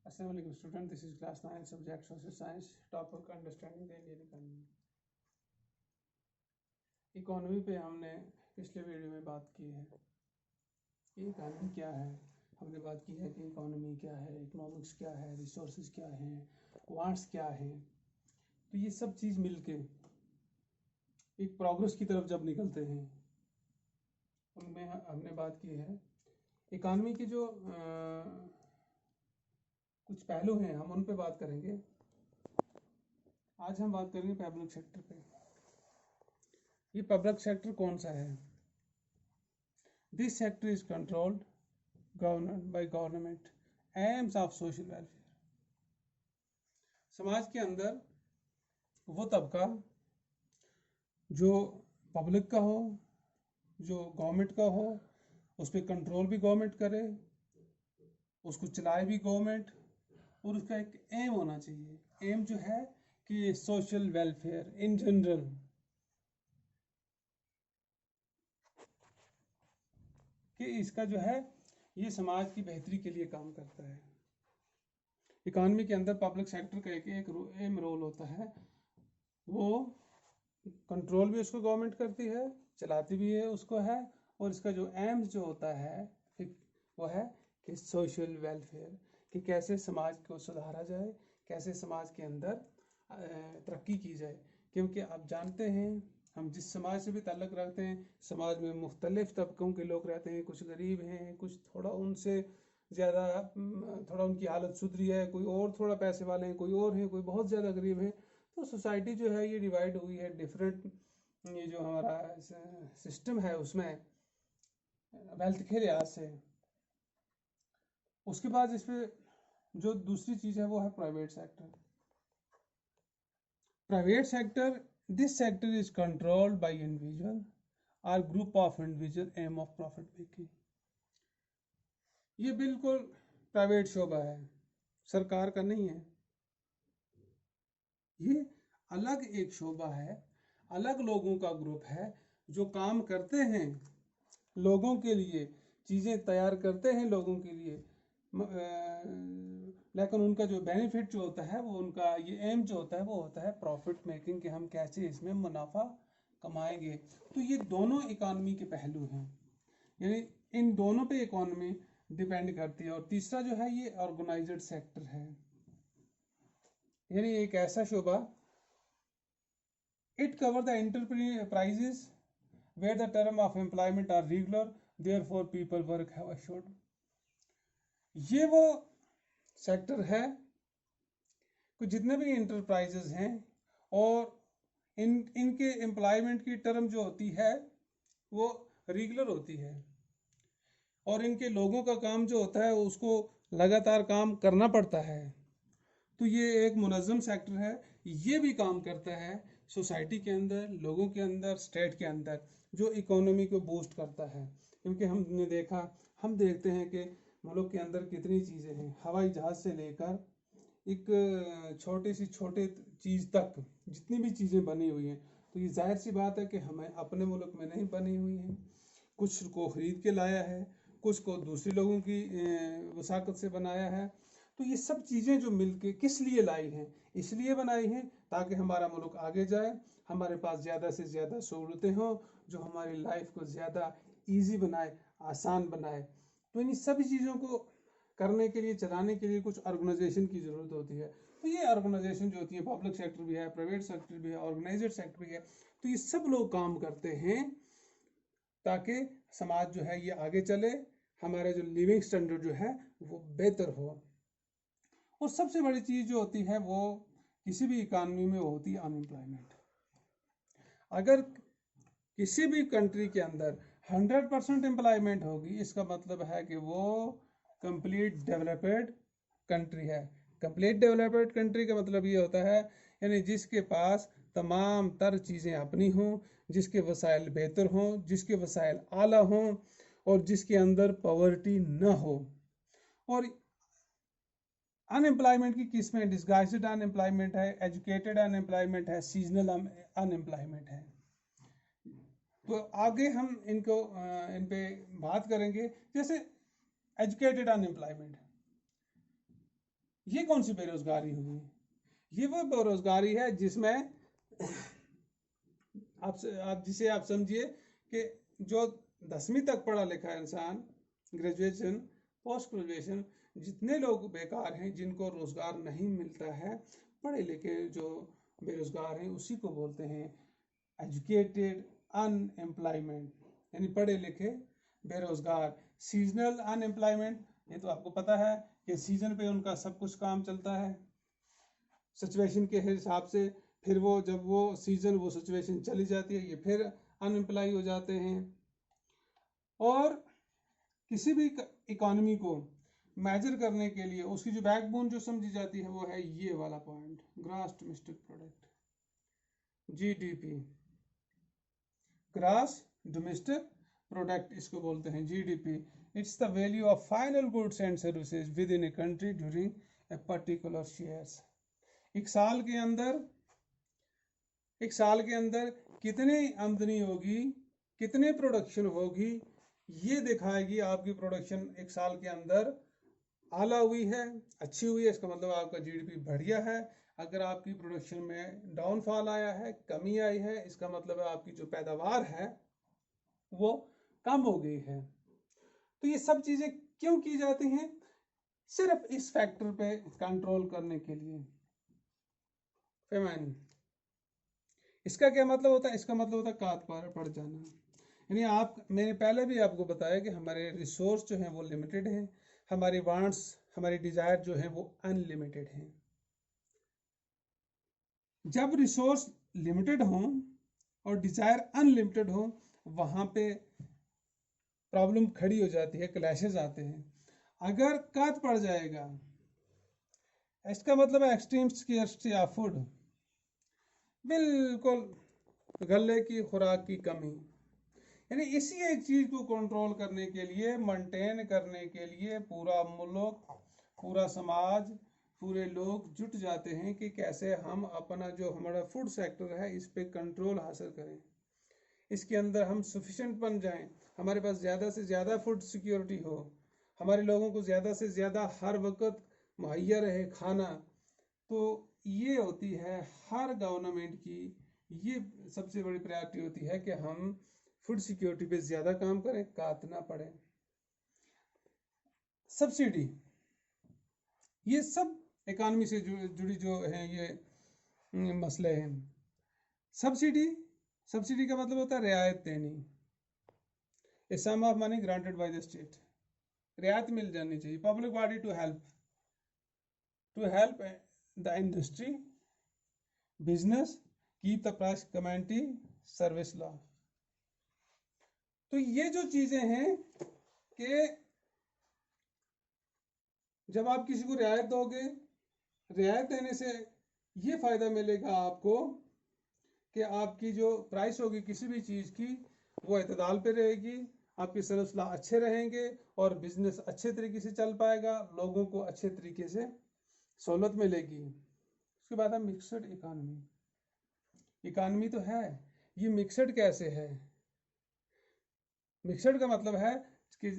Assalamu alaikum student, this is class 9 subject social science, topic understanding the Indian economy. Economy पे हमने पिछले video में बात की है कि इकोनॉमी क्या है। हमने बात की है कि इकोनॉमी क्या है, इकोनॉमिक्स क्या है, रिसोर्सेज क्या हैं, वांट्स क्या हैं। तो ये सब चीज़ मिलके एक प्रोग्रेस की तरफ जब निकलते हैं, उनमें हमने बात की है इकोनॉमी के जो कुछ पहलू हैं, हम उन पे बात करेंगे। आज हम बात करेंगे पब्लिक सेक्टर पे। ये पब्लिक सेक्टर कौन सा है? This sector is controlled governed by government AIIMS of social welfare. समाज के अंदर वो तबका जो पब्लिक का हो, जो गवर्नमेंट का हो, उस पर कंट्रोल भी गवर्नमेंट करे, उसको चलाए भी गवर्नमेंट, और उसका एक एम होना चाहिए। एम जो है कि सोशल वेलफेयर इन जनरल, कि इसका जो है ये समाज की बेहतरी के लिए काम करता है। इकोनॉमी के अंदर पब्लिक सेक्टर का एक एम रोल होता है। वो कंट्रोल भी उसको गवर्नमेंट करती है, चलाती भी है उसको है, और इसका जो एम्स जो होता है वो है कि सोशल वेलफेयर, कि कैसे समाज को सुधारा जाए, कैसे समाज के अंदर तरक्की की जाए। क्योंकि आप जानते हैं, हम जिस समाज से भी ताल्लुक़ रखते हैं, समाज में मुख्तलिफ तबकों के लोग रहते हैं। कुछ गरीब हैं, कुछ थोड़ा उनसे ज़्यादा थोड़ा उनकी हालत सुधरी है, कोई और थोड़ा पैसे वाले हैं, कोई और हैं, कोई बहुत ज़्यादा गरीब हैं। तो सोसाइटी जो है ये डिवाइड हुई है डिफरेंट, ये जो हमारा सिस्टम है उसमें वेल्थ के लिहाज से। उसके बाद इस पर जो दूसरी चीज़ है वो है private sector. Private sector, this sector is controlled by individual और group of individual aim of profit making. ये बिल्कुल प्राइवेट शोबा है, सरकार का नहीं है। ये अलग एक शोबा है, अलग लोगों का ग्रुप है जो काम करते हैं लोगों के लिए, चीज़ें तैयार करते हैं लोगों के लिए, लेकिन उनका जो बेनिफिट जो होता है, वो उनका ये एम जो होता है वो होता है प्रॉफिट मेकिंग, कि हम कैसे इसमें मुनाफा कमाएंगे। तो ये दोनों इकोनॉमी के पहलू हैं, यानी इन दोनों पे इकोनॉमी डिपेंड करती है। और तीसरा जो है ये ऑर्गेनाइज्ड सेक्टर है, यानी एक ऐसा शोबा, it cover the enterprises where the term of employment are regular, therefore people work have assured। ये वो सेक्टर है कि जितने भी इंटरप्राइजेज हैं और इनके एम्प्लॉयमेंट की टर्म जो होती है वो रेगुलर होती है, और इनके लोगों का काम जो होता है उसको लगातार काम करना पड़ता है। तो ये एक मुनज़्ज़म सेक्टर है। ये भी काम करता है सोसाइटी के अंदर, लोगों के अंदर, स्टेट के अंदर, जो इकोनॉमी को बूस्ट करता है। क्योंकि हमने देखा, हम देखते हैं कि मुल्क के अंदर कितनी चीज़ें हैं, हवाई जहाज़ से लेकर एक छोटे से छोटे चीज़ तक जितनी भी चीज़ें बनी हुई हैं, तो ये जाहिर सी बात है कि हमें अपने मुल्क में नहीं बनी हुई हैं। कुछ को ख़रीद के लाया है, कुछ को दूसरे लोगों की वसाकत से बनाया है। तो ये सब चीज़ें जो मिलके किस लिए लाई हैं? इसलिए बनाई हैं ताकि हमारा मुल्क आगे जाए, हमारे पास ज़्यादा से ज़्यादा सहूलतें हों जो हमारी लाइफ को ज़्यादा ईजी बनाए, आसान बनाए। तो इन सभी चीज़ों को करने के लिए, चलाने के लिए कुछ ऑर्गेनाइजेशन की ज़रूरत होती है। तो ये ऑर्गेनाइजेशन जो होती है, पब्लिक सेक्टर भी है, प्राइवेट सेक्टर भी है, ऑर्गेनाइज्ड सेक्टर भी है। तो ये सब लोग काम करते हैं ताकि समाज जो है ये आगे चले, हमारा जो लिविंग स्टैंडर्ड जो है वो बेहतर हो। और सबसे बड़ी चीज़ जो होती है वो किसी भी इकानमी में वो होती है अनएम्प्लॉयमेंट। अगर किसी भी कंट्री के अंदर 100% एम्प्लॉयमेंट होगी, इसका मतलब है कि वो कंप्लीट डेवलप्ड कंट्री है। कंप्लीट डेवलप्ड कंट्री का मतलब ये होता है यानी जिसके पास तमाम तर चीज़ें अपनी हों, जिसके वसाइल बेहतर हों, जिसके वसाइल आला हों, और जिसके अंदर पॉवर्टी न हो। और अनएम्प्लॉयमेंट की किस्में डिस्गाइज्ड अनएम्प्लॉयमेंट है, एजुकेटेड अनएम्प्लॉयमेंट है, सीजनल अनएम्प्लॉयमेंट है। तो आगे हम इनको इन पे बात करेंगे। जैसे एजुकेटेड अनएम्प्लॉयमेंट, ये कौन सी बेरोजगारी हुई? ये वो बेरोजगारी है जिसमें आप जिसे आप समझिए कि जो 10वीं तक पढ़ा लिखा इंसान, ग्रेजुएशन, पोस्ट ग्रेजुएशन, जितने लोग बेकार हैं, जिनको रोजगार नहीं मिलता है, पढ़े लिखे जो बेरोजगार हैं, उसी को बोलते हैं एजुकेटेड अनएम्प्लॉयमेंट, यानी पढ़े लिखे बेरोजगार। सीजनल अनएम्प्लॉयमेंट, ये तो आपको पता है कि सीजन पे उनका सब कुछ काम चलता है, सिचुएशन के हिसाब से। फिर वो जब वो सीजन, वो सिचुएशन चली जाती है, ये फिर अनएम्प्लॉय हो जाते हैं। और किसी भी इकोनॉमी को मेजर करने के लिए उसकी जो बैकबोन जो समझी जाती है वो है ये वाला point, gross domestic product, GDP. Gross domestic product इसको बोलते हैं, GDP. It's the value of final goods and services with in a country during a particular years. एक साल के अंदर कितनी आमदनी होगी, कितने प्रोडक्शन होगी, ये दिखाएगी आपकी प्रोडक्शन एक साल के अंदर आला हुई है, अच्छी हुई है, इसका मतलब आपका जीडीपी बढ़िया है। अगर आपकी प्रोडक्शन में डाउनफॉल आया है, कमी आई है, इसका मतलब है आपकी जो पैदावार है वो कम हो गई है। तो ये सब चीजें क्यों की जाती हैं? सिर्फ इस फैक्टर पे कंट्रोल करने के लिए। फेमाइन, इसका क्या मतलब होता है? इसका मतलब होता है कात पार पड़ जाना। यानी मैंने पहले भी आपको बताया कि हमारे रिसोर्स जो हैं वो लिमिटेड हैं, हमारी वांट्स, हमारी डिजायर जो हैं वो अनलिमिटेड हैं। जब रिसोर्स लिमिटेड हों और डिजायर अनलिमिटेड हो, वहां पे प्रॉब्लम खड़ी हो जाती है, क्लैशेस आते हैं। अगर कात पड़ जाएगा, इसका मतलब है एक्सट्रीम स्केर्सिटी ऑफ फूड, बिल्कुल गले की खुराक की कमी। यानी इसी एक चीज को कंट्रोल करने के लिए, मेंटेन करने के लिए पूरा मुल्क, पूरा समाज, पूरे लोग जुट जाते हैं कि कैसे हम अपना जो हमारा फूड सेक्टर है इस पे कंट्रोल हासिल करें, इसके अंदर हम सफिशिएंट बन जाएं, हमारे पास ज़्यादा से ज़्यादा फूड सिक्योरिटी हो, हमारे लोगों को ज़्यादा से ज़्यादा हर वक्त मुहैया रहे खाना। तो ये होती है हर गवर्नमेंट की, ये सबसे बड़ी प्रायोरिटी होती है कि हम फूड सिक्योरिटी पे ज़्यादा काम करें, काट ना पड़े। सब्सिडी, ये सब इकानमी से जुड़ी जो है ये मसले हैं। सब्सिडी का मतलब होता है रियायत देनी, a sum of money granted by the state. रियायत मिल जानी चाहिए, public body to help the industry, business, keep the price committee, service low. तो ये जो चीजें हैं कि जब आप किसी को रियायत दोगे, रियायत देने से ये फायदा मिलेगा आपको कि आपकी जो प्राइस होगी किसी भी चीज की वो इतदाल पे रहेगी, आपके सर्विस लॉ अच्छे रहेंगे और बिजनेस अच्छे तरीके से चल पाएगा, लोगों को अच्छे तरीके से सहूलत मिलेगी। उसके बाद है मिक्सड इकानमी। इकानमी तो है, ये मिक्सड कैसे है? मिक्सड का मतलब है कि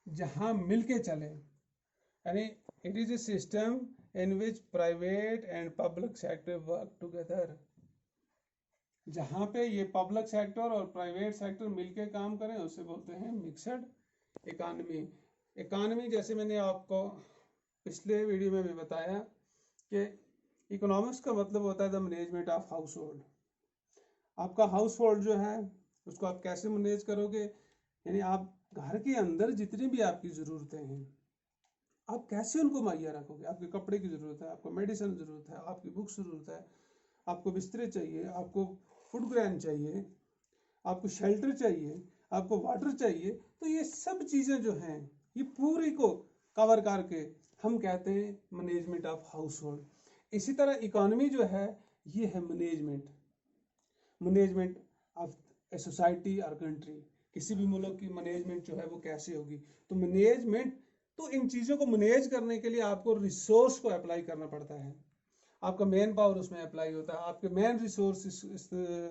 जहां मिलके चले, यानी it is a system in which private and public sector work together. जहां पे ये पब्लिक सेक्टर और प्राइवेट सेक्टर मिलके काम करें उसे बोलते हैं मिक्सड इकानमी। इकानमी, जैसे मैंने आपको पिछले वीडियो में भी बताया कि इकोनॉमिक्स का मतलब होता है the management of house hold. आपका हाउस होल्ड जो है उसको आप कैसे मैनेज करोगे, यानी आप घर के अंदर जितनी भी आपकी ज़रूरतें हैं आप कैसे उनको मुहैया रखोगे। आपके कपड़े की ज़रूरत है, आपको मेडिसिन ज़रूरत है, आपकी बुक्स ज़रूरत है, आपको बिस्तरे चाहिए, आपको फूड ग्रेन चाहिए, आपको शेल्टर चाहिए, आपको वाटर चाहिए। तो ये सब चीज़ें जो हैं ये पूरी को कवर करके हम कहते हैं मैनेजमेंट ऑफ हाउस होल्ड। इसी तरह इकोनॉमी जो है ये है मैनेजमेंट ऑफ ए सोसाइटी और कंट्री। किसी भी मुल्क की मैनेजमेंट जो है वो कैसे होगी। तो मैनेजमेंट, तो इन चीज़ों को मैनेज करने के लिए आपको रिसोर्स को अप्लाई करना पड़ता है, आपका मैन पावर उसमें अप्लाई होता है, आपके मैन रिसोर्स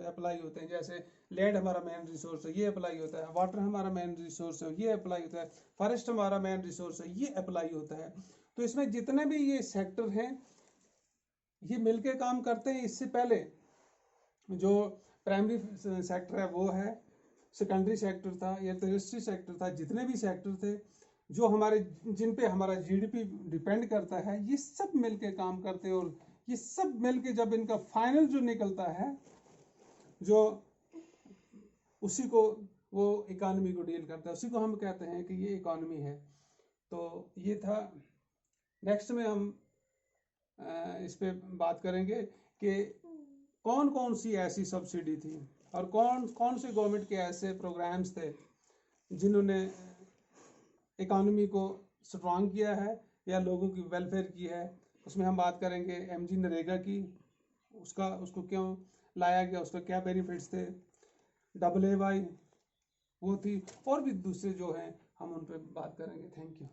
अप्लाई होते हैं। जैसे लैंड हमारा मैन रिसोर्स है, ये अप्लाई होता है, वाटर हमारा मैन रिसोर्स है, ये अप्लाई होता है, फॉरेस्ट हमारा मैन रिसोर्स है, ये अप्लाई होता है। तो इसमें जितने भी ये सेक्टर हैं ये मिलके काम करते हैं। इससे पहले जो प्राइमरी सेक्टर है वो है, सेकेंडरी सेक्टर था या टर्शियरी सेक्टर था, जितने भी सेक्टर थे जो हमारे, जिन पे हमारा जीडीपी डिपेंड करता है, ये सब मिलके काम करते हैं। और ये सब मिलके जब इनका फाइनल जो निकलता है, जो उसी को वो इकोनॉमी को डील करता है, उसी को हम कहते हैं कि ये इकोनॉमी है। तो ये था। नेक्स्ट में हम इस पे बात करेंगे कि कौन कौन सी ऐसी सब्सिडी थी और कौन कौन से गवर्नमेंट के ऐसे प्रोग्राम्स थे जिन्होंने इकोनॉमी को स्ट्रांग किया है या लोगों की वेलफेयर की है। उसमें हम बात करेंगे एमजी नरेगा की, उसको क्यों लाया गया, उसका क्या बेनिफिट्स थे। AAY वो थी, और भी दूसरे जो हैं हम उन पर बात करेंगे। Thank you.